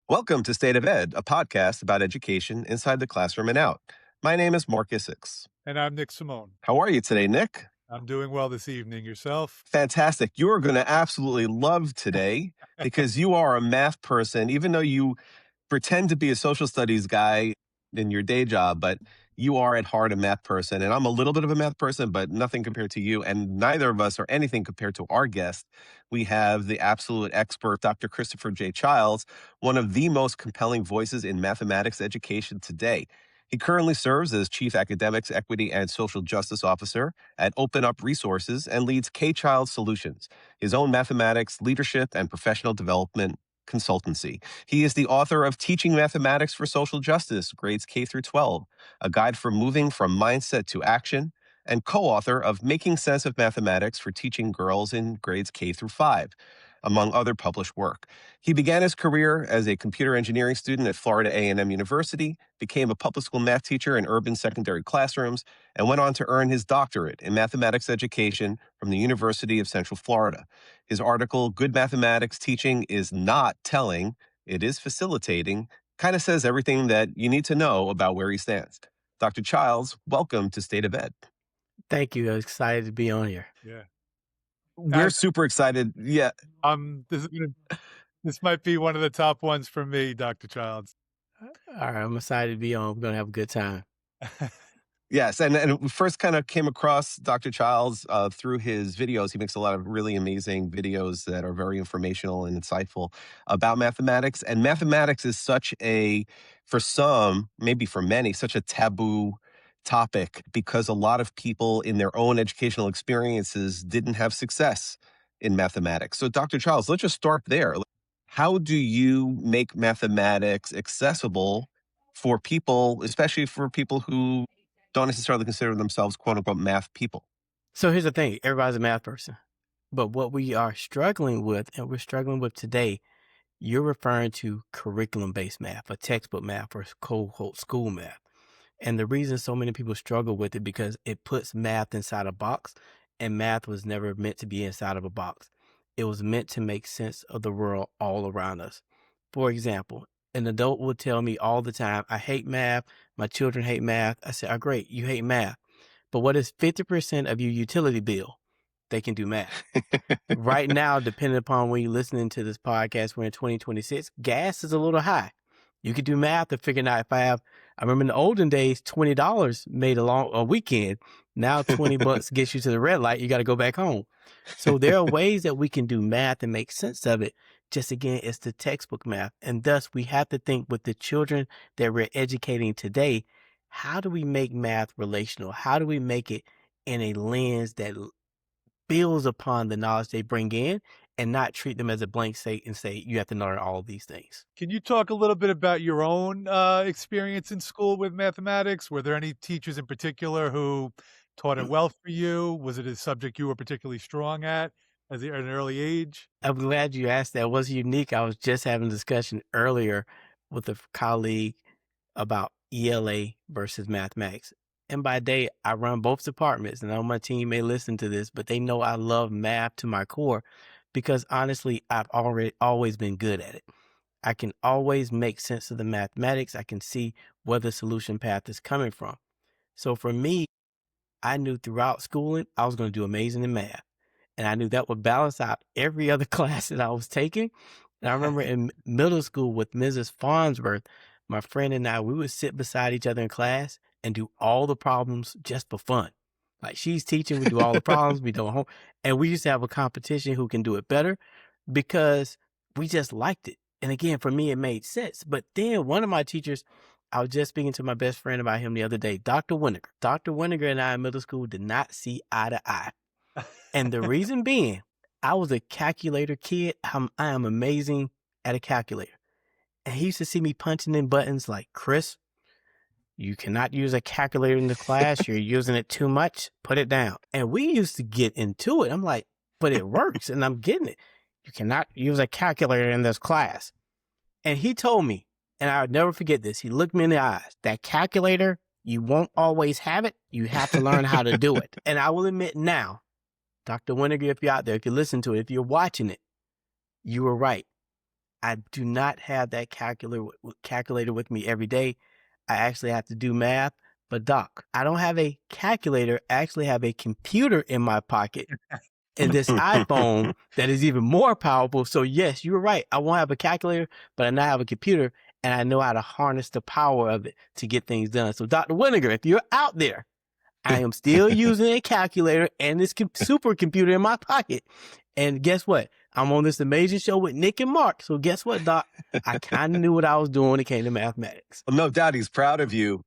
Welcome to State of Ed, a podcast about education inside the classroom and out. My name is Mark Isix. And I'm Nick Simone. How are you today, Nick? I'm doing well this evening. Yourself? Fantastic. You are going to absolutely love today because you are a math person, even though you pretend to be a social studies guy in your day job, but you are at heart a math person. And I'm a little bit of a math person, but nothing compared to you. And neither of us are anything compared to our guest. We have the absolute expert, Dr. Kristopher J. Childs, one of the most compelling voices in mathematics education today. He currently serves as Chief Academics, Equity, and Social Justice Officer at Open Up Resources and leads K-Child Solutions, his own mathematics, leadership, and professional development consultancy. He is the author of Teaching Mathematics for Social Justice, Grades K through 12, a guide for moving from mindset to action, and co-author of Making Sense of Mathematics for Teaching Girls in Grades K through 5, among other published work. He began his career as a computer engineering student at Florida A&M University, became a public school math teacher in urban secondary classrooms, and went on to earn his doctorate in mathematics education from the University of Central Florida. His article, Good Mathematics Teaching is Not Telling, It is Facilitating, kind of says everything that you need to know about where he stands. Dr. Childs, welcome to State of Ed. Thank you. I'm excited to be on here. Yeah. We're super excited. Yeah. This might be one of the top ones for me, Dr. Childs. All right, I'm excited to be on. We're going to have a good time. Yes, and we first kind of came across Dr. Childs through his videos. He makes a lot of really amazing videos that are very informational and insightful about mathematics. And mathematics is such a, for some, maybe for many, such a taboo topic because a lot of people in their own educational experiences didn't have success in mathematics. So Dr. Childs, let's just start there. How do you make mathematics accessible for people, especially for people who don't necessarily consider themselves quote unquote math people? So here's the thing. Everybody's a math person. But what we are struggling with, and we're struggling with today, you're referring to curriculum-based math, or textbook math, or quote school math. And the reason so many people struggle with it because it puts math inside a box, and math was never meant to be inside of a box. It was meant to make sense of the world all around us. For example, an adult would tell me all the time, I hate math. My children hate math. I said, oh, great. You hate math. But what is 50% of your utility bill? They can do math. Right now, depending upon when you're listening to this podcast, we're in 2026, gas is a little high. You could do math to figure out I remember in the olden days, $20 made a weekend. Now $20 gets you to the red light. You got to go back home. So there are ways that we can do math and make sense of it. Just again, it's the textbook math. And thus we have to think with the children that we're educating today, how do we make math relational? How do we make it in a lens that builds upon the knowledge they bring in and not treat them as a blank slate and say, you have to learn all of these things. Can you talk a little bit about your own experience in school with mathematics? Were there any teachers in particular who taught it well for you? Was it a subject you were particularly strong at at an early age? I'm glad you asked that. It was unique. I was just having a discussion earlier with a colleague about ELA versus mathematics. And by day, I run both departments, and I know my team may listen to this, but they know I love math to my core because honestly, I've always been good at it. I can always make sense of the mathematics. I can see where the solution path is coming from. So for me, I knew throughout schooling, I was going to do amazing in math. And I knew that would balance out every other class that I was taking. And I remember in middle school with Mrs. Farnsworth, my friend and I, we would sit beside each other in class and do all the problems just for fun. Like she's teaching, we do all the problems, we do home. And we used to have a competition who can do it better because we just liked it. And again, for me, it made sense. But then one of my teachers, I was just speaking to my best friend about him the other day, Dr. Winiger. Dr. Winiger and I in middle school did not see eye to eye. And the reason being, I was a calculator kid. I am amazing at a calculator. And he used to see me punching in buttons like, Chris, you cannot use a calculator in the class. You're using it too much. Put it down. And we used to get into it. I'm like, but it works and I'm getting it. You cannot use a calculator in this class. And he told me, and I would never forget this. He looked me in the eyes. That calculator, you won't always have it. You have to learn how to do it. And I will admit now, Dr. Winiger, if you're out there, if you listen to it, if you're watching it, you were right. I do not have that calculator with me every day. I actually have to do math. But doc, I don't have a calculator. I actually have a computer in my pocket and this iPhone that is even more powerful. So yes, you were right. I won't have a calculator, but I now have a computer and I know how to harness the power of it to get things done. So Dr. Winnegar, if you're out there, I am still using a calculator and this supercomputer in my pocket. And guess what? I'm on this amazing show with Nick and Mark. So guess what, Doc? I kind of knew what I was doing when it came to mathematics. Well, no doubt he's proud of you.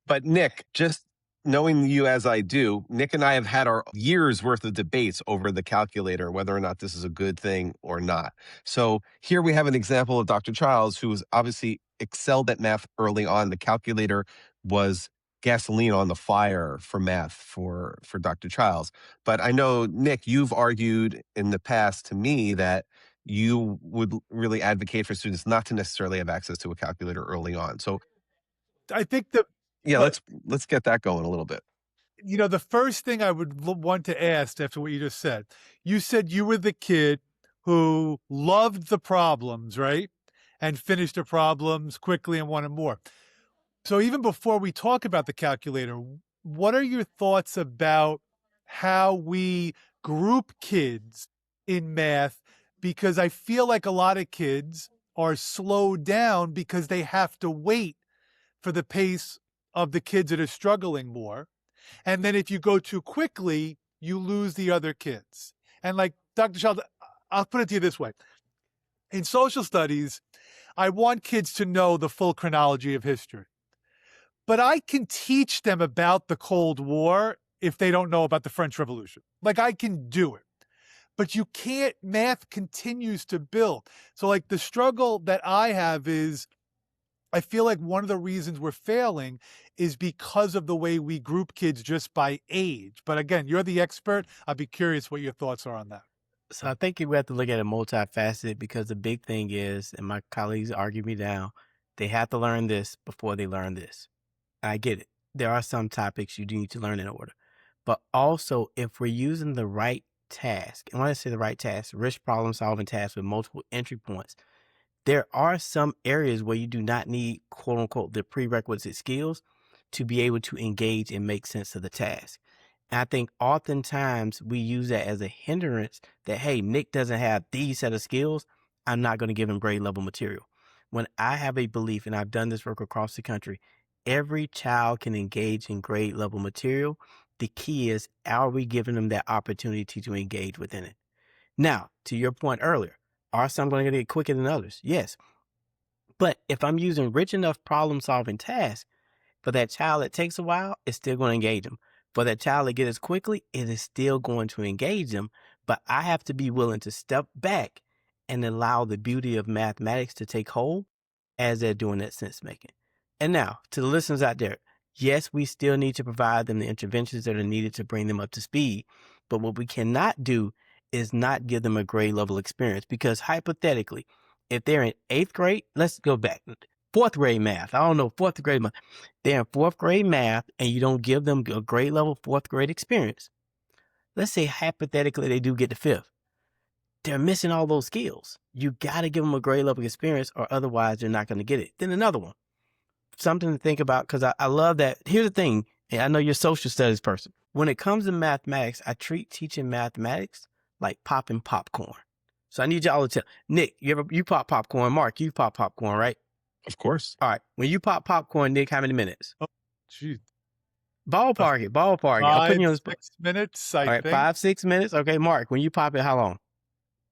But Nick, just knowing you as I do, Nick and I have had our years worth of debates over the calculator, whether or not this is a good thing or not. So here we have an example of Dr. Childs, who was obviously excelled at math early on. The calculator was gasoline on the fire for math for Dr. Childs. But I know, Nick, you've argued in the past to me that you would really advocate for students not to necessarily have access to a calculator early on. So I think the yeah, what let's get that going a little bit. the first thing I would want to ask after what you said you were the kid who loved the problems, right? And finished the problems quickly and wanted more. So even before we talk about the calculator, what are your thoughts about how we group kids in math? Because I feel like a lot of kids are slowed down because they have to wait for the pace of the kids that are struggling more. And then if you go too quickly, you lose the other kids. And like Dr. Child, I'll put it to you this way. In social studies, I want kids to know the full chronology of history. But I can teach them about the Cold War if they don't know about the French Revolution. Like I can do it. But you can't, math continues to build. So like the struggle that I have is, I feel like one of the reasons we're failing is because of the way we group kids just by age. But again, you're the expert. I'd be curious what your thoughts are on that. So I think we have to look at it multifaceted because the big thing is, and my colleagues argue me down, they have to learn this before they learn this. I get it. There are some topics you do need to learn in order. But also, if we're using the right task, and when I say the right task, rich problem solving task with multiple entry points, there are some areas where you do not need, quote unquote, the prerequisite skills to be able to engage and make sense of the task. And I think oftentimes we use that as a hindrance that, hey, Nick doesn't have these set of skills. I'm not going to give him grade level material. When I have a belief, and I've done this work across the country, every child can engage in grade level material. The key is, are we giving them that opportunity to engage within it? Now, to your point earlier, are some going to get quicker than others? Yes. But if I'm using rich enough problem solving tasks, for that child that takes a while, it's still going to engage them. For that child that gets it quickly, it is still going to engage them. But I have to be willing to step back and allow the beauty of mathematics to take hold as they're doing that sense making. And now, to the listeners out there, yes, we still need to provide them the interventions that are needed to bring them up to speed. But what we cannot do is not give them a grade level experience, because hypothetically, if they're in 8th grade, let's go back, 4th grade math. I don't know, 4th grade math. They're in 4th grade math and you don't give them a grade level 4th grade experience. Let's say hypothetically they do get to 5th. They're missing all those skills. You got to give them a grade level experience or otherwise they're not going to get it. Then another one, something to think about, because I love that. Here's the thing, and I know you're a social studies person. When it comes to mathematics, I treat teaching mathematics like popping popcorn. So I need y'all to tell, Nick, you pop popcorn. Mark, you pop popcorn, right? Of course. All right. When you pop popcorn, Nick, how many minutes? Oh, geez. Ballpark it. I'm putting you on the spot. 6 minutes, All I right, think. 5-6 minutes. Okay, Mark, when you pop it, how long?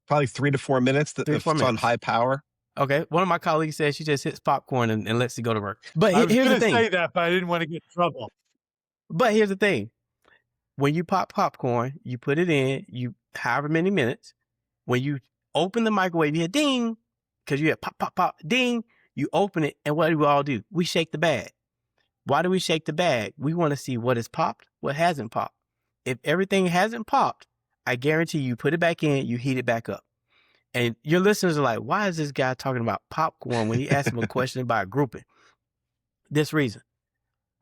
Probably 3 to 4 minutes. 3 to If 4 it's on minutes. high power. Okay. One of my colleagues says she just hits popcorn and lets it go to work. But I was here's the going to thing. say that, but I didn't want to get in trouble. But here's the thing. When you pop popcorn, you put it in, you however many minutes. When you open the microwave, you hear ding, because you hear pop, pop, pop, ding. You open it, and what do we all do? We shake the bag. Why do we shake the bag? We want to see what has popped, what hasn't popped. If everything hasn't popped, I guarantee you put it back in, you heat it back up. And your listeners are like, why is this guy talking about popcorn when he asked him a question about grouping? This reason.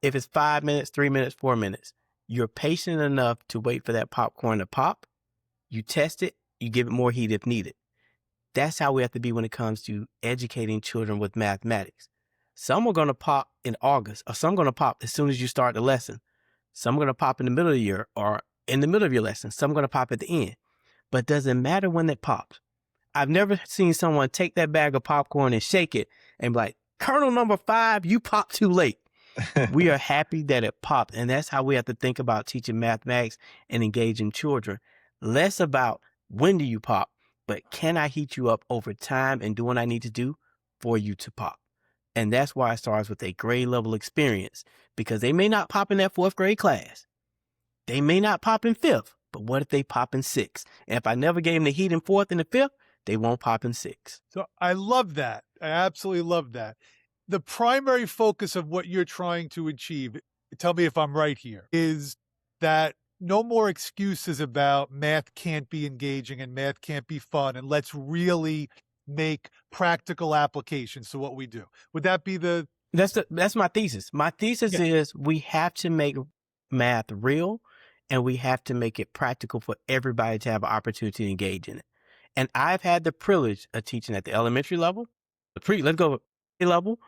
If it's 5 minutes, 3 minutes, 4 minutes, you're patient enough to wait for that popcorn to pop. You test it, you give it more heat if needed. That's how we have to be when it comes to educating children with mathematics. Some are going to pop in August, or some are going to pop as soon as you start the lesson. Some are going to pop in the middle of the year or in the middle of your lesson. Some are going to pop at the end. But it doesn't matter when it pops. I've never seen someone take that bag of popcorn and shake it and be like, Colonel number 5, you popped too late. We are happy that it popped. And that's how we have to think about teaching mathematics and engaging children. Less about when do you pop, but can I heat you up over time and do what I need to do for you to pop? And that's why it starts with a grade level experience, because they may not pop in that 4th grade class. They may not pop in 5th, but what if they pop in 6th? And if I never gave them the heat in 4th and the 5th, they won't pop in 6th. So I love that. I absolutely love that. The primary focus of what you're trying to achieve, tell me if I'm right here, is that no more excuses about math can't be engaging and math can't be fun, and let's really make practical applications to what we do. Would that be the... That's my thesis. My thesis is we have to make math real, and we have to make it practical for everybody to have an opportunity to engage in it. And I've had the privilege of teaching at the elementary level, let's go level,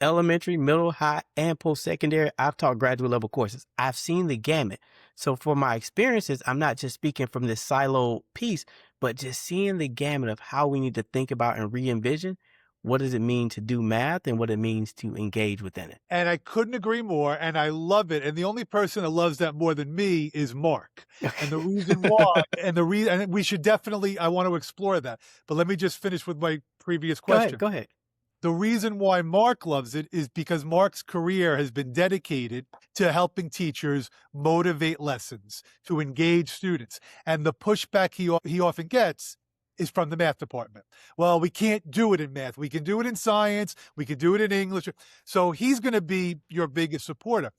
elementary, middle, high, and post-secondary. I've taught graduate level courses. I've seen the gamut. So for my experiences, I'm not just speaking from this silo piece, but just seeing the gamut of how we need to think about and re-envision what does it mean to do math and what it means to engage within it. And I couldn't agree more, and I love it. And the only person that loves that more than me is Mark. And the reason why, and we should definitely, I want to explore that. But let me just finish with my previous question. Go ahead. The reason why Mark loves it is because Mark's career has been dedicated to helping teachers motivate lessons, to engage students. And the pushback he often gets is from the math department. Well, we can't do it in math. We can do it in science. We can do it in English. So he's going to be your biggest supporter.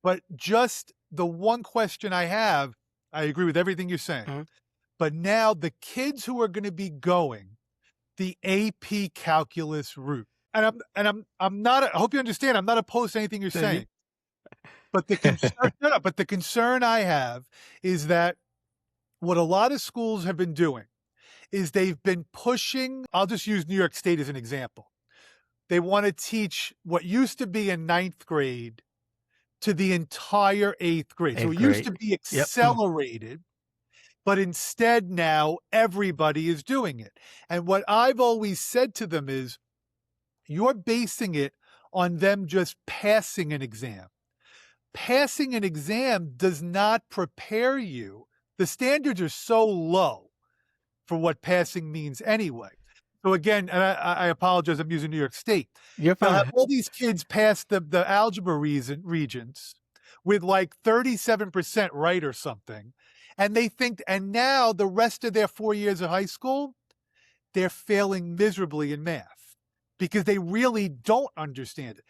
But just the one question I have, I agree with everything you're saying. Mm-hmm. But now the kids who are going to be going the AP calculus route, and I'm not, I hope you understand, I'm not opposed to anything you're saying. But the concern, but the concern I have is that what a lot of schools have been doing is they've been pushing, I'll just use New York State as an example. They want to teach what used to be in 9th grade to the entire 8th grade. So it used to be accelerated, but instead now everybody is doing it. And what I've always said to them is, you're basing it on them just passing an exam. Passing an exam does not prepare you. The standards are so low for what passing means anyway. So again, and I apologize, I'm using New York State. You're fine. They'll have all these kids pass the algebra regions with like 37% right or something. And they think, and now the rest of their 4 years of high school, they're failing miserably in math because they really don't understand it.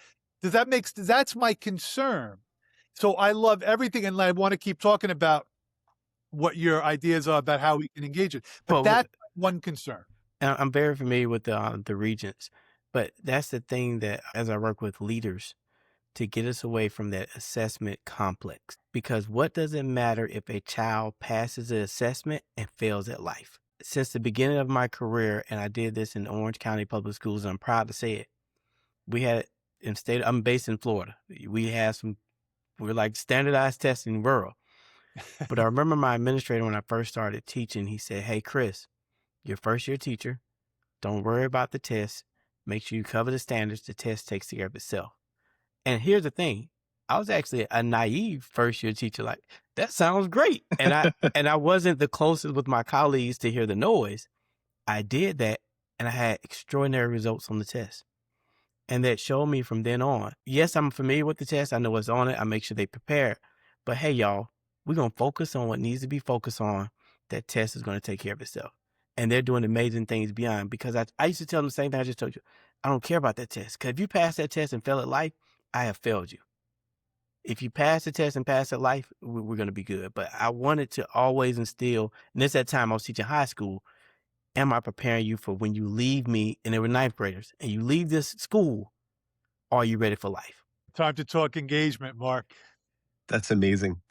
That's my concern. So I love everything, and I want to keep talking about what your ideas are about how we can engage it. But that's one concern. I'm very familiar with the regents, but that's the thing that as I work with leaders to get us away from that assessment complex, because what does it matter if a child passes the assessment and fails at life? Since the beginning of my career, and I did this in Orange County Public Schools, and I'm proud to say it, I'm based in Florida. We're like standardized testing rural. But I remember my administrator when I first started teaching, he said, "Hey, Chris, you're first year teacher. Don't worry about the test. Make sure you cover the standards. The test takes care of itself." And here's the thing. I was actually a naive first year teacher. Like, that sounds great. And I wasn't the closest with my colleagues to hear the noise. I did that, and I had extraordinary results on the test. And that showed me from then on, yes, I'm familiar with the test. I know what's on it. I make sure they prepare. But hey, y'all, we're going to focus on what needs to be focused on. That test is going to take care of itself. And they're doing amazing things beyond, because I used to tell them the same thing I just told you. I don't care about that test, because if you pass that test and fail at life, I have failed you. If you pass the test and pass at life, we're going to be good. But I wanted to always instill, and this at that time I was teaching high school, am I preparing you for when you leave me, and they were 9th graders, and you leave this school, are you ready for life? Time to talk engagement, Mark. That's amazing.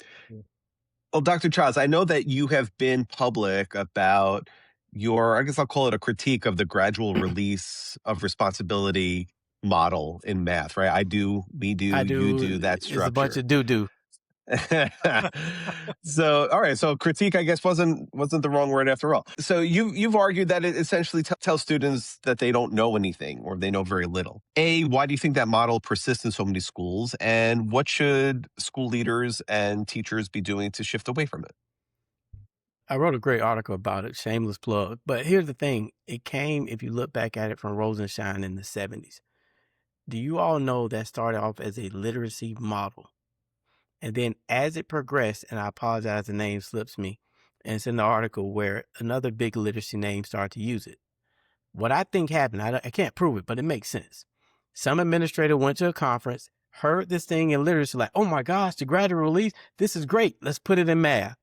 Well, Dr. Charles, I know that you have been public about I guess I'll call it a critique of the gradual release of responsibility model in math, right? I do, we do, I you do do, that is a bunch structure. of doo-doo. So, all right. So critique, I guess, wasn't the wrong word after all. So you've argued that it essentially tells students that they don't know anything or they know very little. A, why do you think that model persists in so many schools? And what should school leaders and teachers be doing to shift away from it? I wrote a great article about it, shameless plug. But here's the thing. It came, if you look back at it, from Rosenshine in the 70s. Do you all know that started off as a literacy model? And then as it progressed, and I apologize, the name slips me, and it's in the article where another big literacy name started to use it. What I think happened, I can't prove it, but it makes sense. Some administrator went to a conference, heard this thing in literacy, like, oh my gosh, the gradual release, this is great. Let's put it in math.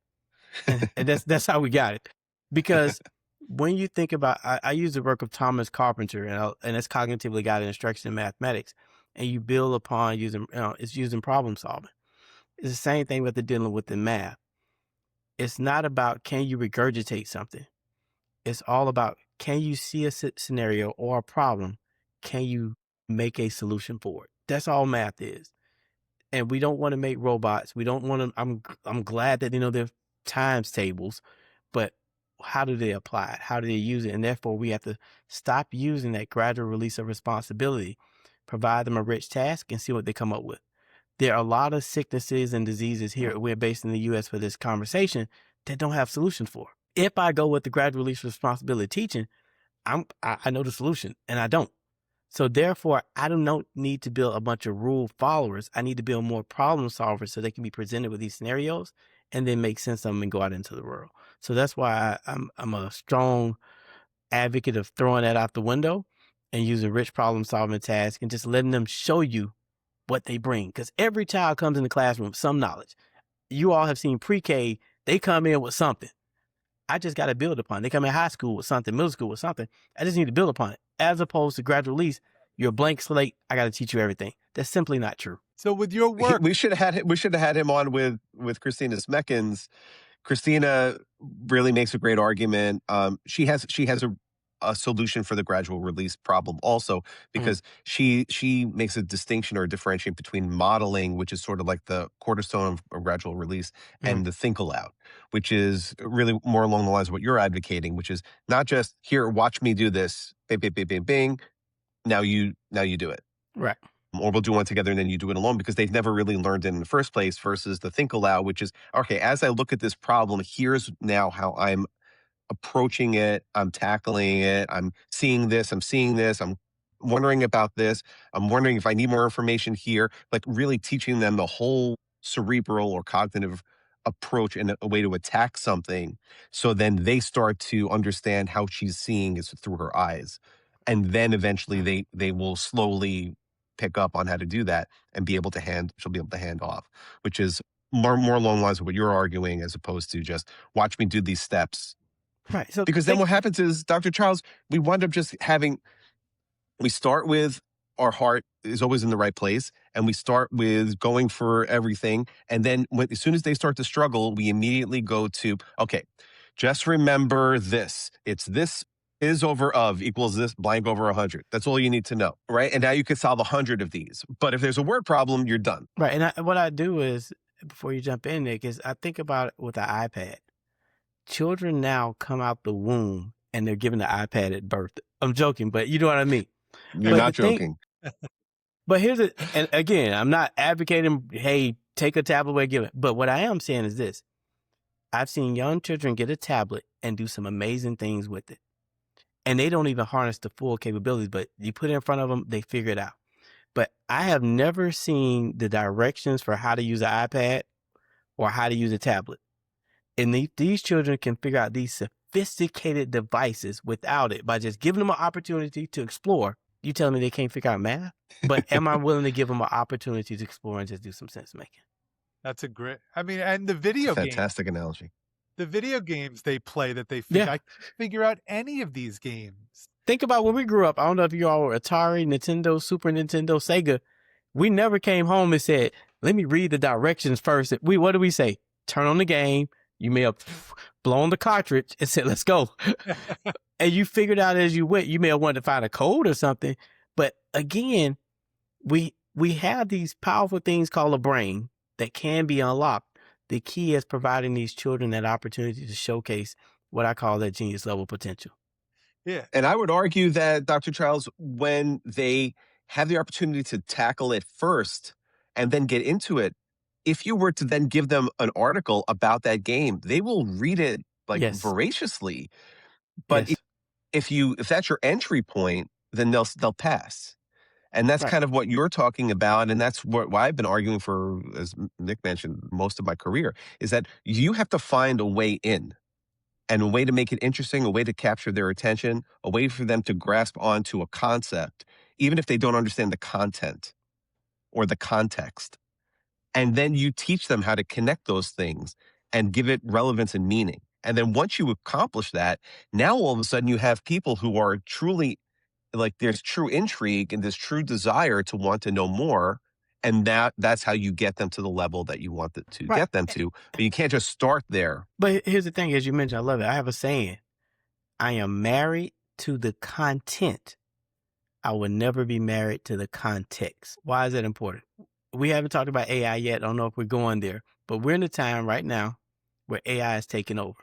And that's how we got it. Because when you think about, I use the work of Thomas Carpenter, and it's cognitively guided instruction in mathematics, and you build upon it's using problem solving. It's the same thing that they're dealing with in math. It's not about can you regurgitate something. It's all about can you see a scenario or a problem? Can you make a solution for it? That's all math is. And we don't want to make robots. We don't want to. I'm glad that there's times tables, but how do they apply it? How do they use it? And therefore, we have to stop using that gradual release of responsibility, provide them a rich task, and see what they come up with. There are a lot of sicknesses and diseases here. We're based in the U.S. for this conversation that don't have solutions for. If I go with the gradual release responsibility teaching, I know the solution, and I don't. So therefore, I don't need to build a bunch of rule followers. I need to build more problem solvers so they can be presented with these scenarios and then make sense of them and go out into the world. So that's why I'm a strong advocate of throwing that out the window and using rich problem solving tasks and just letting them show you what they bring. Because every child comes in the classroom with some knowledge. You all have seen pre-K, they come in with something. I just got to build upon it. They come in high school with something, middle school with something. I just need to build upon it. As opposed to gradual release, you're a blank slate. I got to teach you everything. That's simply not true. So with your work, We should have had him on with Christina Smeckens. Christina really makes a great argument. She has a solution for the gradual release problem also, because she makes a distinction or a differentiation between modeling, which is sort of like the cornerstone of a gradual release, and the think aloud, which is really more along the lines of what you're advocating, which is not just here, watch me do this, bing, bing, bing, bing, bing. Now you do it. Right. Or we'll do one together and then you do it alone, because they've never really learned it in the first place, versus the think aloud, which is, okay, as I look at this problem, here's now how I'm approaching it, I'm tackling it, I'm seeing this, I'm wondering about this, I'm wondering if I need more information here, like really teaching them the whole cerebral or cognitive approach and a way to attack something. So then they start to understand how she's seeing is through her eyes. And then eventually they will slowly pick up on how to do that and she'll be able to hand off, which is more along the lines of what you're arguing, as opposed to just watch me do these steps. Right. So Because then what happens is, Dr. Charles, we wind up just we start with our heart is always in the right place, and we start with going for everything. And then as soon as they start to struggle, we immediately go to, okay, just remember this. It's this is over of equals this blank over 100. That's all you need to know, right? And now you can solve 100 of these. But if there's a word problem, you're done. right. And what I do is, before you jump in, Nick, is I think about it with the iPad. Children now come out the womb and they're given the iPad at birth. I'm joking, but you know what I mean. You're not joking. But and again, I'm not advocating, hey, take a tablet away, give it. But what I am saying is this. I've seen young children get a tablet and do some amazing things with it. And they don't even harness the full capabilities, but you put it in front of them, they figure it out. But I have never seen the directions for how to use an iPad or how to use a tablet. And these children can figure out these sophisticated devices without it by just giving them an opportunity to explore. You telling me they can't figure out math? But am I willing to give them an opportunity to explore and just do some sense making? that's a great. I mean, and the video games. Fantastic analogy. The video games they play that they figure, I can't figure out any of these games. Think about when we grew up. I don't know if you all were Atari, Nintendo, Super Nintendo, Sega. We never came home and said, let me read the directions first. What do we say? Turn on the game, You may have blown the cartridge and said, let's go. And you figured out as you went, you may have wanted to find a code or something. But again, we have these powerful things called a brain that can be unlocked. The key is providing these children that opportunity to showcase what I call that genius level potential. Yeah. And I would argue that, Dr. Charles, when they have the opportunity to tackle it first and then get into it, if you were to then give them an article about that game, they will read it like Yes. voraciously. But Yes. if that's your entry point, then they'll pass. And that's Right. kind of what you're talking about, and that's why I've been arguing for, as Nick mentioned, most of my career, is that you have to find a way in and a way to make it interesting, a way to capture their attention, a way for them to grasp onto a concept, even if they don't understand the content or the context. And then you teach them how to connect those things and give it relevance and meaning. And then once you accomplish that, now all of a sudden you have people who are truly like there's true intrigue and this true desire to want to know more. And that's how you get them to the level that you want to Right. get them to. But you can't just start there. But here's the thing, as you mentioned, I love it. I have a saying, I am married to the content. I will never be married to the context. Why is that important? We haven't talked about AI yet. I don't know if we're going there, but we're in a time right now where AI is taking over.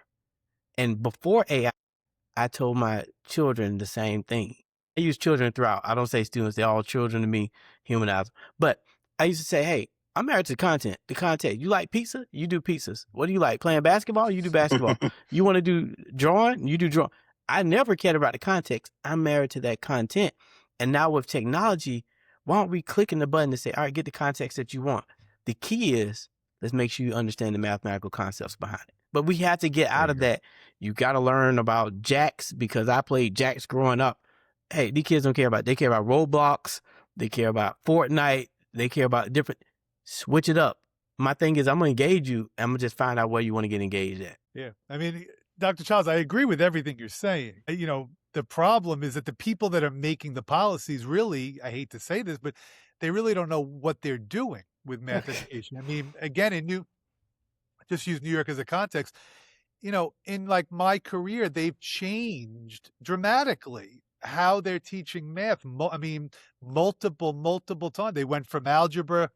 And before AI, I told my children the same thing. I use children throughout. I don't say students. They're all children to me, humanize. But I used to say, hey, I'm married to content. The content. You like pizza? You do pizzas. What do you like? Playing basketball? You do basketball. You want to do drawing? You do drawing. I never cared about the context. I'm married to that content. And now with technology, why don't we clicking the button to say, all right, get the context that you want? The key is, let's make sure you understand the mathematical concepts behind it. But we have to get out of that. You got to learn about jacks because I played jacks growing up. Hey, these kids don't care about, they care about Roblox. They care about Fortnite. They care about different, switch it up. My thing is I'm going to engage you. I'm going to just find out where you want to get engaged at. Yeah. I mean, Dr. Charles, I agree with everything you're saying. The problem is that the people that are making the policies really, I hate to say this, but they really don't know what they're doing with math education. I mean, again, just use New York as a context. In like my career, they've changed dramatically how they're teaching math. Multiple times. They went from algebra,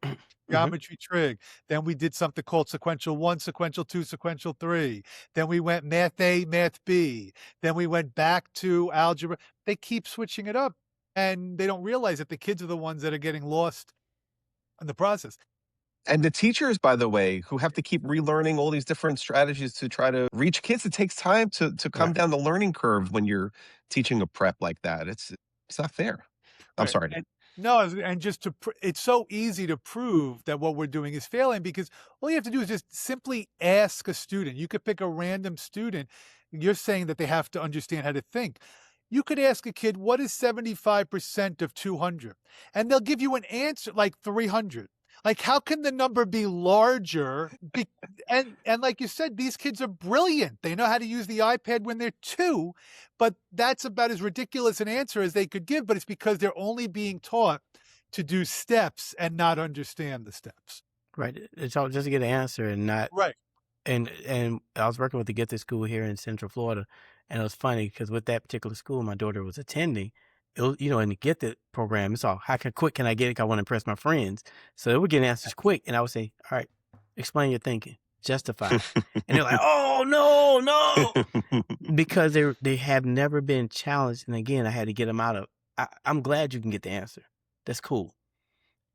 geometry trig. Then we did something called sequential 1, sequential 2, sequential 3. Then we went math A, math B. Then we went back to algebra. They keep switching it up, and they don't realize that the kids are the ones that are getting lost in the process. And the teachers, by the way, who have to keep relearning all these different strategies to try to reach kids, it takes time to come Right. down the learning curve when you're teaching a prep like that. It's not fair. I'm Right. sorry. No, and just it's so easy to prove that what we're doing is failing because all you have to do is just simply ask a student. You could pick a random student. You're saying that they have to understand how to think. You could ask a kid, what is 75% of 200? And they'll give you an answer like 300. Like, how can the number be larger? And like you said, these kids are brilliant. They know how to use the iPad when they're 2, but that's about as ridiculous an answer as they could give. But it's because they're only being taught to do steps and not understand the steps. Right. It's all just to get an answer and not. Right. And I was working with the Gifted School here in Central Florida, and it was funny because with that particular school my daughter was attending, it was, in the Gifted program, it's all, quick can I get it? I want to impress my friends. So they would get answers quick, and I would say, all right, explain your thinking, justify it. And they're like, oh, no, because they have never been challenged. And again, I had to get them out of, I'm glad you can get the answer. That's cool.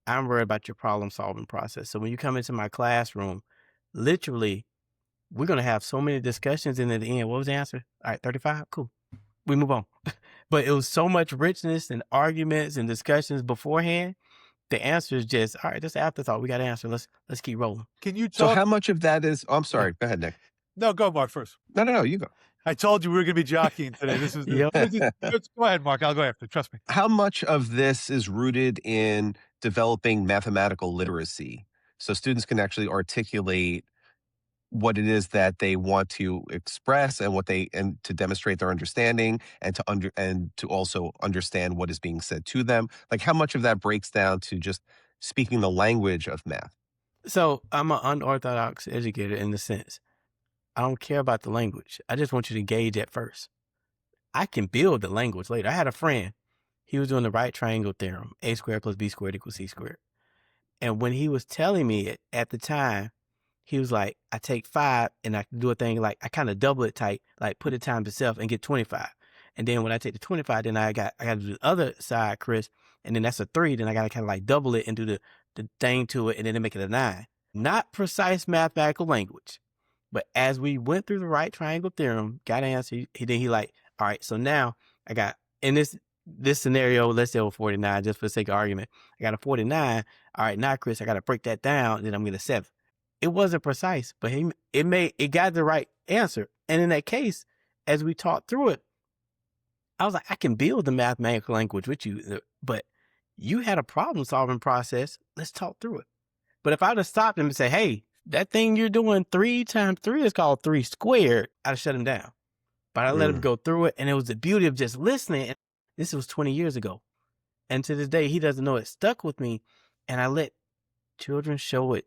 I'm worried about your problem solving process. So when you come into my classroom, literally, we're going to have so many discussions, and at the end, what was the answer? All right, 35? Cool. We move on. But it was so much richness and arguments and discussions beforehand. The answer is just, all right, just afterthought. We got an answer. Let's keep rolling. Can you So talk? how much of that is, I'm sorry, go ahead, Nick. No, go, Mark, first. No, you go. I told you we were going to be jockeying today. This is Yep. Go ahead, Mark. I'll go after. Trust me. How much of this is rooted in developing mathematical literacy so students can actually articulate what it is that they want to express and to demonstrate their understanding and to also understand what is being said to them? Like how much of that breaks down to just speaking the language of math? So I'm an unorthodox educator in the sense I don't care about the language. I just want you to engage at first. I can build the language later. I had a friend, he was doing the right triangle theorem, a squared plus b squared equals c squared. And when he was telling me it at the time, he was like, I take 5 and I can do a thing like I kind of double it tight, like put it times itself and get 25. And then when I take the 25, then I got to do the other side, Chris, and then that's a 3. Then I got to kind of like double it and do the thing to it, and then make it a 9. Not precise mathematical language, but as we went through the right triangle theorem, got an answer. Then he like, all right, so now I got in this scenario, let's say 49, just for the sake of argument. I got a 49. All right, now Chris, I got to break that down. Then I'm gonna 7. It wasn't precise, but it got the right answer. And in that case, as we talked through it, I was like, I can build the mathematical language with you, but you had a problem solving process. Let's talk through it. But if I'd have stopped him and said, hey, that thing you're doing 3 times 3 is called 3 squared, I'd have shut him down. But I let him Mm. go through it. And it was the beauty of just listening. And this was 20 years ago. And to this day, he doesn't know it stuck with me. And I let children show it.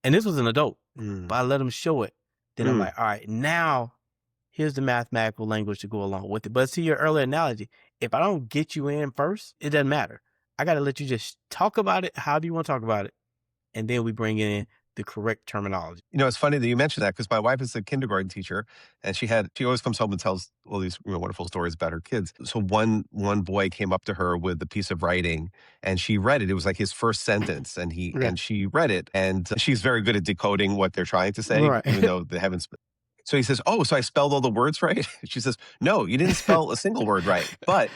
And this was an adult, Mm. but I let him show it. Then I'm Mm. like, all right, now here's the mathematical language to go along with it. But to your earlier analogy, if I don't get you in first, it doesn't matter. I got to let you just talk about it however you want to talk about it. And then we bring in the correct terminology. You know, it's funny that you mentioned that because my wife is a kindergarten teacher, and she always comes home and tells all these wonderful stories about her kids. So one boy came up to her with a piece of writing, and she read it. It was like his first sentence, and Yeah. she read it, and she's very good at decoding what they're trying to say, Right. even though they haven't. So he says, "Oh, so I spelled all the words right?" She says, "No, you didn't spell a single word right, but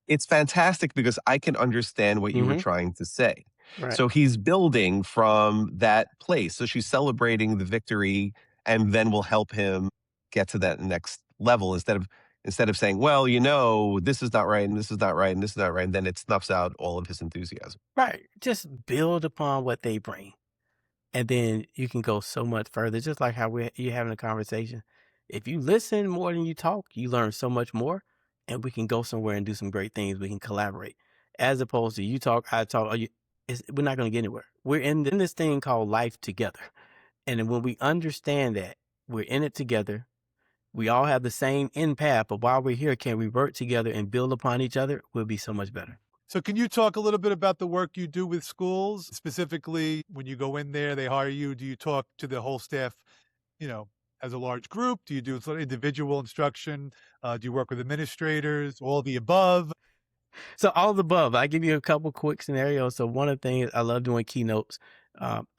it's fantastic because I can understand what you were Mm-hmm. trying to say." Right. So he's building from that place. So she's celebrating the victory and then will help him get to that next level instead of saying, well, this is not right and this is not right and this is not right. And then it snuffs out all of his enthusiasm. Right. Just build upon what they bring. And then you can go so much further, just like how you're having a conversation. If you listen more than you talk, you learn so much more, and we can go somewhere and do some great things. We can collaborate, as opposed to you talk, I talk. We're not going to get anywhere. We're in this thing called life together, and then when we understand that we're in it together, we all have the same end path. But while we're here, can we work together and build upon each other? We'll be so much better. So can you talk a little bit about the work you do with schools? Specifically, when you go in there, they hire you. Do you talk to the whole staff, you know, as a large group? Do you do sort of individual instruction? Do you work with administrators? All the above? So all of the above. I give you a couple quick scenarios. So one of the things I love doing keynotes.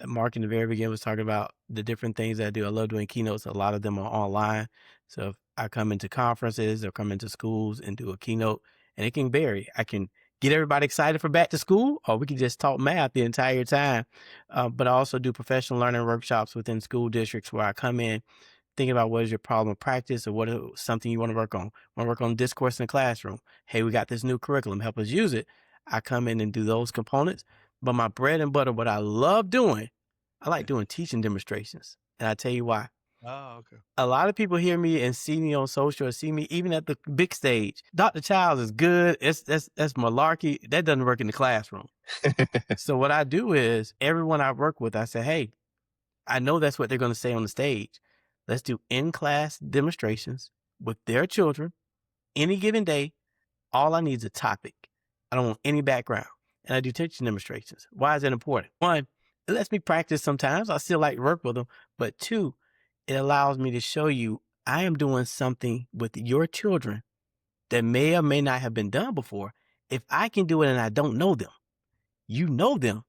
Mark in the very beginning was talking about the different things that I do. I love doing keynotes. A lot of them are online. So if I come into conferences or come into schools and do a keynote, and it can vary. I can get everybody excited for back to school, or we can just talk math the entire time. But I also do professional learning workshops within school districts where I come in thinking about what is your problem of practice or what is something you want to work on. Want to work on discourse in the classroom. Hey, we got this new curriculum. Help us use it. I come in and do those components. But my bread and butter, what I love doing, I like doing teaching demonstrations. And I tell you why. Oh, okay. A lot of people hear me and see me on social or see me even at the big stage. Dr. Childs is good. That's malarkey. That doesn't work in the classroom. So what I do is everyone I work with, I say, hey, I know that's what they're going to say on the stage. Let's do in-class demonstrations with their children any given day. All I need is a topic. I don't want any background. And I do teaching demonstrations. Why is that important? One, it lets me practice sometimes. I still like to work with them. But two, it allows me to show you I am doing something with your children that may or may not have been done before. If I can do it and I don't know them, you know them,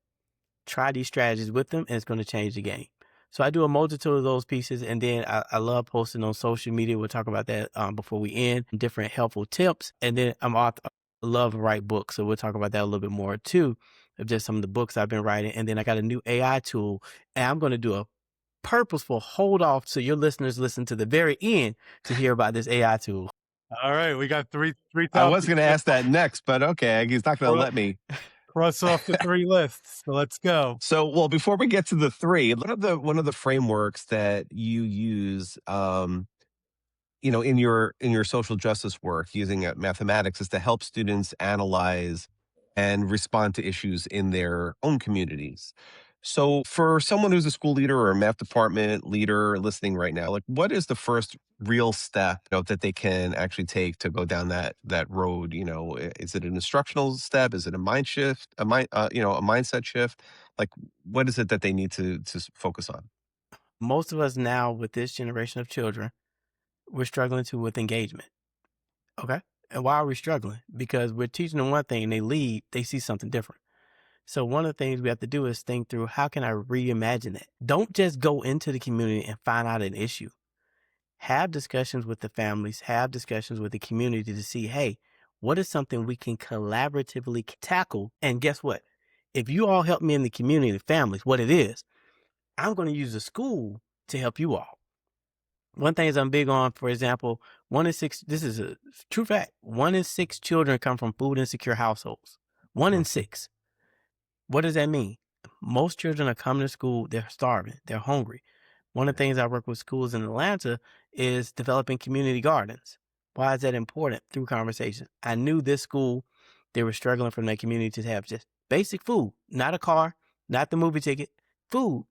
try these strategies with them and it's going to change the game. So I do a multitude of those pieces. And then I love posting on social media. We'll talk about that before we end, different helpful tips. And then I love to write books. So we'll talk about that a little bit more too, of just some of the books I've been writing. And then I got a new AI tool and I'm going to do a purposeful hold off so your listeners listen to the very end to hear about this AI tool. All right. We got three I was topics. going to ask that next, but okay, he's not going to let me. Cross off the 3 lists. So let's go. So, well, before we get to the 3, one of the frameworks that you use, in your social justice work using mathematics is to help students analyze and respond to issues in their own communities. So, for someone who's a school leader or a math department leader listening right now, like what is the first real step, that they can actually take to go down that road? Is it an instructional step? Is it a mind shift? A mindset shift? Like, what is it that they need to focus on? Most of us now with this generation of children, we're struggling with engagement. Okay. And why are we struggling? Because we're teaching them one thing and they leave, they see something different. So one of the things we have to do is think through, how can I reimagine it? Don't just go into the community and find out an issue. Have discussions with the families, have discussions with the community to see, hey, what is something we can collaboratively tackle? And guess what? If you all help me in the community, the families, what it is, I'm going to use the school to help you all. One thing is I'm big on, for example, 1 in 6, this is a true fact, 1 in 6 children come from food insecure households. 1 in 6. What does that mean? Most children are coming to school, they're starving, they're hungry. One of the things I work with schools in Atlanta is developing community gardens. Why is that important? Through conversation. I knew this school, they were struggling from their community to have just basic food, not a car, not the movie ticket, food.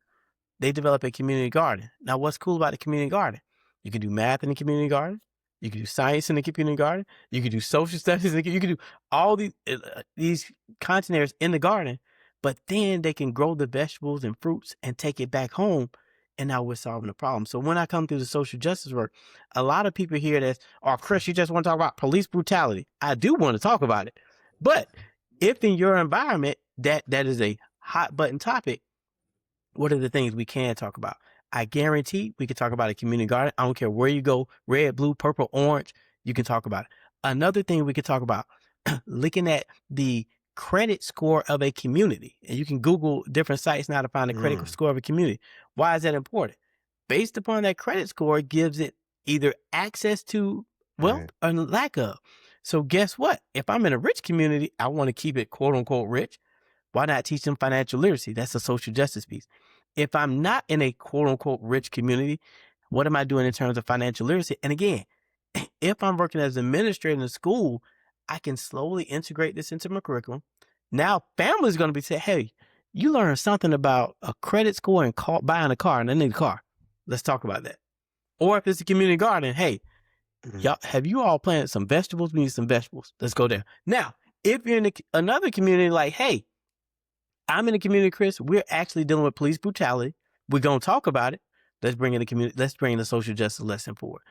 They develop a community garden. Now, what's cool about the community garden? You can do math in the community garden. You can do science in the community garden. You can do social studies. You can do all these content areas in the garden, but then they can grow the vegetables and fruits and take it back home. And now we're solving the problem. So when I come through the social justice work, a lot of people hear this, oh, Chris, you just want to talk about police brutality. I do want to talk about it. But if in your environment that is a hot button topic, what are the things we can talk about? I guarantee we can talk about a community garden. I don't care where you go, red, blue, purple, orange, you can talk about it. Another thing we could talk about, looking at the credit score of a community. And you can Google different sites now to find the credit score of a community. Why is that important? Based upon that credit score, it gives it either access to wealth or lack of. So guess what? If I'm in a rich community, I want to keep it quote unquote rich. Why not teach them financial literacy? That's a social justice piece. If I'm not in a quote unquote rich community, what am I doing in terms of financial literacy? And again, if I'm working as an administrator in a school, I can slowly integrate this into my curriculum. Now, families going to be saying, hey, you learned something about a credit score and buying a car, and I need a car. Let's talk about that. Or if it's a community garden, hey, y'all, have you all planted some vegetables? We need some vegetables. Let's go there. Now, if you're in another community like, hey, I'm in a community, Chris, we're actually dealing with police brutality. We're going to talk about it. Let's bring in the community. Let's bring the social justice lesson forward.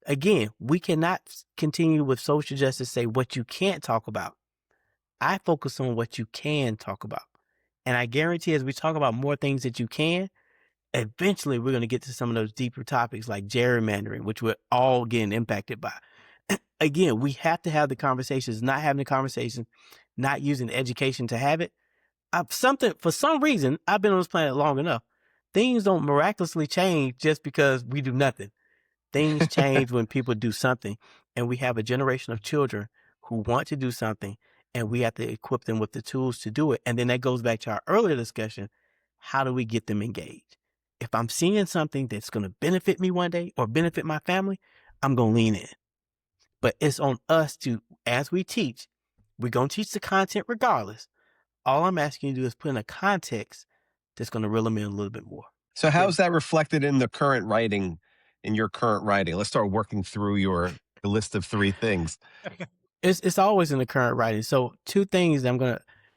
Again, we cannot continue with social justice, say what you can't talk about. I focus on what you can talk about. And I guarantee as we talk about more things that you can, eventually we're going to get to some of those deeper topics like gerrymandering, which we're all getting impacted by. Again, we have to have the conversations, not having the conversation, not using education to have it. For some reason, I've been on this planet long enough. Things don't miraculously change just because we do nothing. Things change when people do something, and we have a generation of children who want to do something, and we have to equip them with the tools to do it. And then that goes back to our earlier discussion. How do we get them engaged? If I'm seeing something that's going to benefit me one day or benefit my family, I'm going to lean in. But it's on us to, as we teach, we're going to teach the content regardless. All I'm asking you to do is put in a context that's going to reel them in a little bit more. So how is that reflected in the current writing, in your current writing? Let's start working through your list of 3 things. It's always in the current writing. So 2 things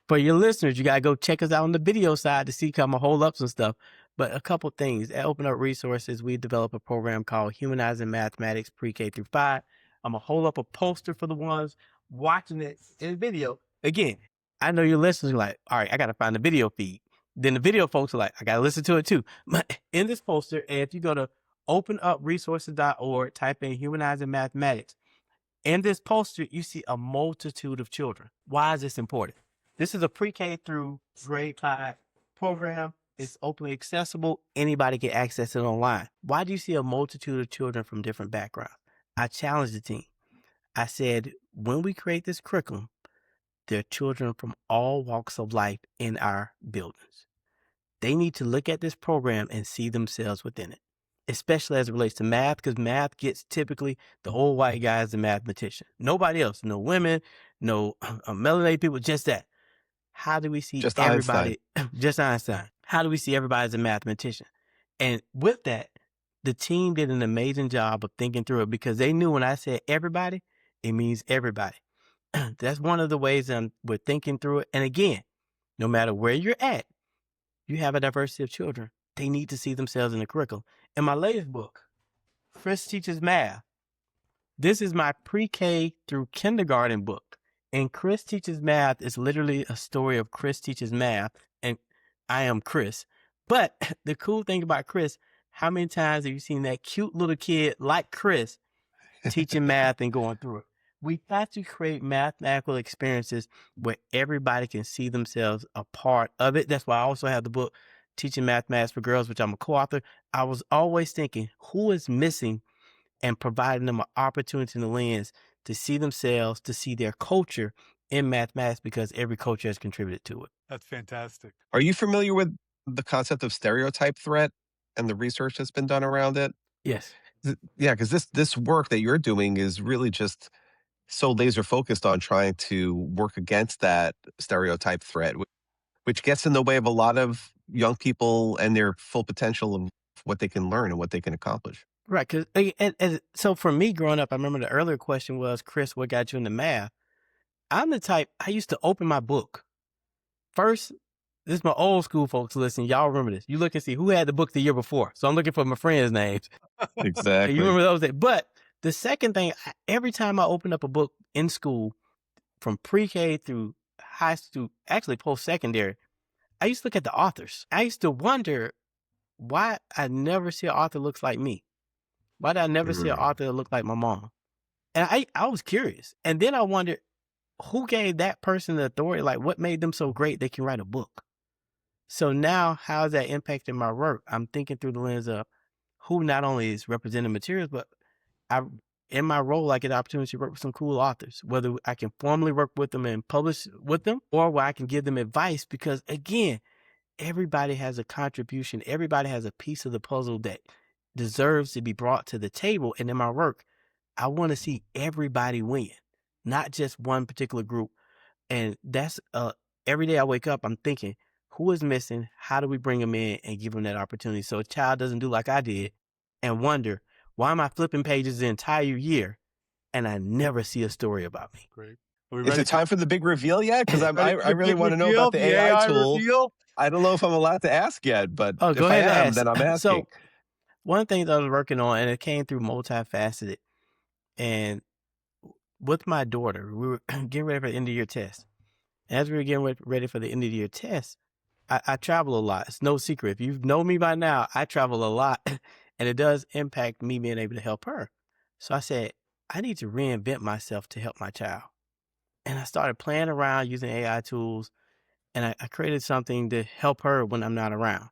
for your listeners, you got to go check us out on the video side to see how I'm going to hold up some stuff. But a couple things. At Open Up Resources, we develop a program called Humanizing Mathematics Pre-K through 5. I'm going to hold up a poster for the ones watching it in video. Again, I know your listeners are like, all right, I got to find the video feed. Then the video folks are like, I got to listen to it too. But in this poster, if you go to openupresources.org, type in Humanizing Mathematics. In this poster, you see a multitude of children. Why is this important? This is a pre-K through grade 5 program. It's openly accessible. Anybody can access it online. Why do you see a multitude of children from different backgrounds? I challenged the team. I said, when we create this curriculum, there are children from all walks of life in our buildings. They need to look at this program and see themselves within it, especially as it relates to math, because math gets typically the old white guy as a mathematician. Nobody else, no women, no melanated people, just that. How do we see Just everybody? Einstein. Just Einstein. How do we see everybody as a mathematician? And with that, the team did an amazing job of thinking through it because they knew when I said everybody, it means everybody. That's one of the ways we're thinking through it. And again, no matter where you're at, you have a diversity of children. They need to see themselves in the curriculum. In my latest book, Chris Teaches Math, this is my pre-K through kindergarten book. And Chris Teaches Math is literally a story of Chris Teaches Math. And I am Chris. But the cool thing about Chris, how many times have you seen that cute little kid like Chris teaching math and going through it? We have to create mathematical experiences where everybody can see themselves a part of it. That's why I also have the book, Teaching Mathematics for Girls, which I'm a co-author. I was always thinking, who is missing, and providing them an opportunity in the lens to see themselves, to see their culture in mathematics, because every culture has contributed to it. That's fantastic. Are you familiar with the concept of stereotype threat and the research that's been done around it? Yes. Yeah, because this work that you're doing is really just so laser focused on trying to work against that stereotype threat, which gets in the way of a lot of young people and their full potential of what they can learn and what they can accomplish. Right. Cause, and so for me growing up, I remember the earlier question was, Chris, what got you into math? I'm the type, I used to open my book. First, this is my old school folks listening. Y'all remember this. You look and see who had the book the year before. So I'm looking for my friends' names. Exactly. You remember those days. But the second thing, every time I open up a book in school, from pre-K through high school, actually post-secondary, I used to look at the authors. I used to wonder why I never see an author looks like me. Why did I never see an author that looked like my mom? And I was curious. And then I wondered, who gave that person the authority? Like, what made them so great they can write a book? So now, how is that impacting my work? I'm thinking through the lens of who not only is representing materials, but in my role, I get the opportunity to work with some cool authors, whether I can formally work with them and publish with them, or where I can give them advice, because again, everybody has a contribution. Everybody has a piece of the puzzle that deserves to be brought to the table. And in my work, I want to see everybody win, not just one particular group. And that's every day I wake up, I'm thinking, who is missing? How do we bring them in and give them that opportunity so a child doesn't do like I did and wonder, why am I flipping pages the entire year and I never see a story about me? Great. Are we Is ready it time for the big reveal yet? Because I ready for the really big want to know reveal, about the the AI AI tool. reveal? I don't know if I'm allowed to ask yet, but Oh, go if I ahead and am, ask. then I'm asking. So one of the things I was working on, and it came through multifaceted, and with my daughter, we were getting ready for the end of year test. As we were getting ready for the end of the year test, I travel a lot. It's no secret. If you know me by now, I travel a lot, and it does impact me being able to help her. So I said, I need to reinvent myself to help my child. And I started playing around using AI tools, and I created something to help her when I'm not around.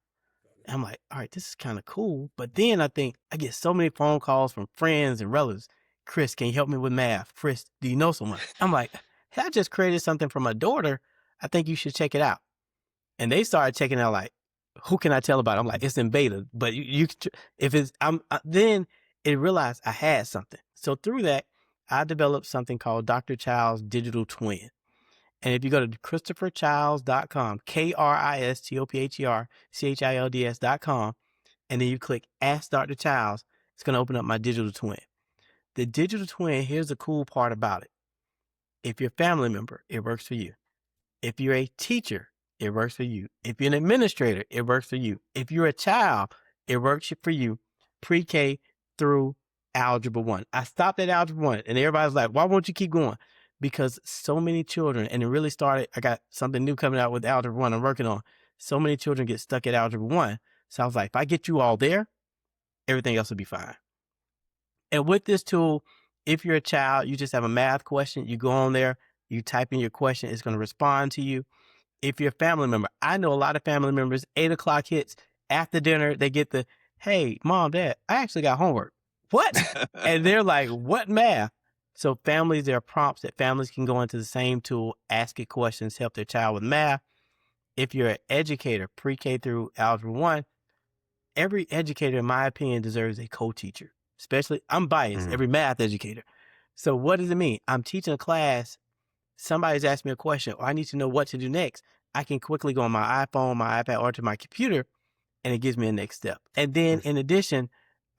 And I'm like, all right, this is kind of cool. But then I think I get so many phone calls from friends and relatives. Chris, can you help me with math? Chris, do you know someone? I'm like, hey, I just created something for my daughter. I think you should check it out. And they started checking it out like, who can I tell about it? I'm like, it's in beta, but if it's, then it realized I had something. So through that, I developed something called Dr. Child's Digital Twin. And if you go to KristopherChilds.com, KristopherChilds.com, and then you click Ask Dr. Childs, it's going to open up my digital twin. The digital twin, here's the cool part about it. If you're a family member, it works for you. If you're a teacher, it works for you. If you're an administrator, it works for you. If you're a child, it works for you. Pre-K through Algebra 1. I stopped at Algebra 1, and everybody's like, why won't you keep going? Because so many children, and it really started, I got something new coming out with Algebra 1 I'm working on. So many children get stuck at Algebra 1. So I was like, if I get you all there, everything else will be fine. And with this tool, if you're a child, you just have a math question, you go on there, you type in your question, it's going to respond to you. If you're a family member, I know a lot of family members, 8 o'clock hits, after dinner, they get the, hey, mom, dad, I actually got homework. What? And they're like, what math? So families, there are prompts that families can go into the same tool, ask it questions, help their child with math. If you're an educator, pre-K through Algebra 1, every educator, in my opinion, deserves a co-teacher. Especially, I'm biased, every math educator. So what does it mean? I'm teaching a class, somebody's asked me a question, or I need to know what to do next. I can quickly go on my iPhone, my iPad, or to my computer, and it gives me a next step. And then in addition,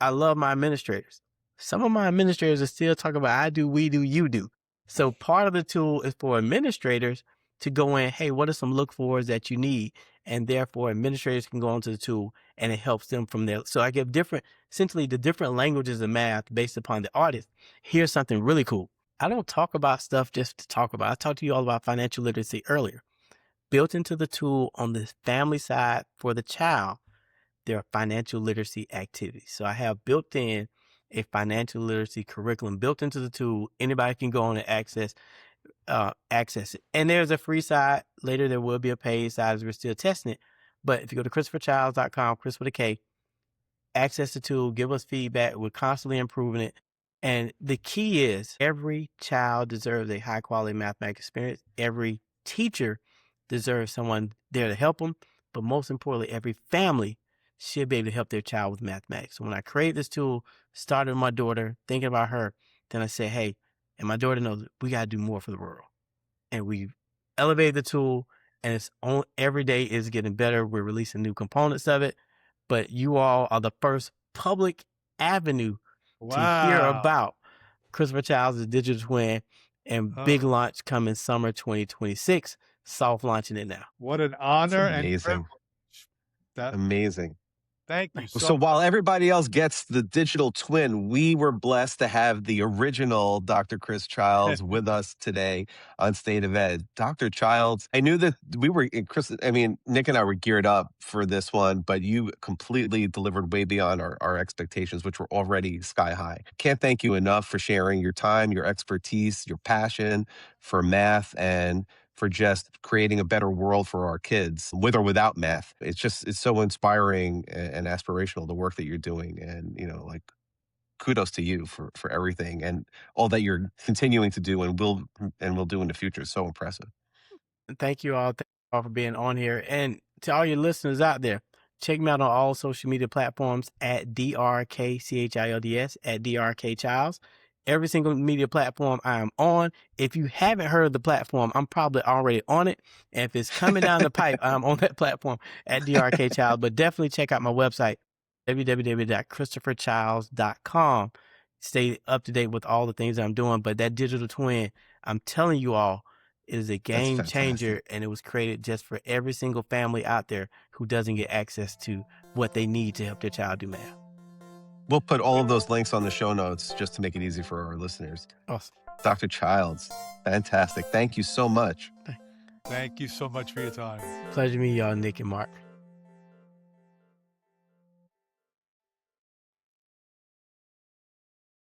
I love my administrators. Some of my administrators are still talking about I do, we do, you do. So part of the tool is for administrators to go in, hey, what are some look fors that you need? And therefore administrators can go onto the tool and it helps them from there. So I give essentially the different languages of math based upon the artist. Here's something really cool. I don't talk about stuff just to talk about. I talked to you all about financial literacy earlier. Built into the tool on the family side for the child, there are financial literacy activities. So I have built in a financial literacy curriculum built into the tool. Anybody can go on and access it. And there's a free side. Later, there will be a paid side as we're still testing it. But if you go to ChristopherChilds.com, Chris with a K, access the tool, give us feedback. We're constantly improving it. And the key is every child deserves a high quality mathematics experience. Every teacher deserves someone there to help them. But most importantly, every family should be able to help their child with mathematics. So when I create this tool, started with my daughter, thinking about her, then I say, hey, and my daughter knows we got to do more for the world. And we elevated the tool, and it's on every day is getting better. We're releasing new components of it. But you all are the first public avenue to hear Wow. about Kristopher Childs' digital twin, and big launch coming summer 2026. Soft launching it now. What an It's honor and amazing. privilege. Amazing. Thank you So so while much. everybody else gets the digital twin, we were blessed to have the original Dr. Chris Childs with us today on State of Ed. Dr. Childs, I knew that we were, Nick and I were geared up for this one, but you completely delivered way beyond our expectations, which were already sky high. Can't thank you enough for sharing your time, your expertise, your passion for math, and for just creating a better world for our kids with or without math. It's so inspiring and aspirational, the work that you're doing. And, kudos to you for everything and all that you're continuing to do and will do in the future. So impressive. Thank you all. Thank you all for being on here. And to all your listeners out there, check me out on all social media platforms at DRKCHILDS, at DRKChilds. Every single media platform I am on. If you haven't heard of the platform, I'm probably already on it. And if it's coming down the pipe, I'm on that platform at DRKChilds. But definitely check out my website, www.ChristopherChilds.com. Stay up to date with all the things I'm doing. But that digital twin, I'm telling you all, it is a That's game changer, fantastic. and it was created just for every single family out there who doesn't get access to what they need to help their child do math. We'll put all of those links on the show notes just to make it easy for our listeners. Awesome. Dr. Childs, fantastic. Thank you so much. Thank you so much for your time. Pleasure to meet y'all, Nick and Mark.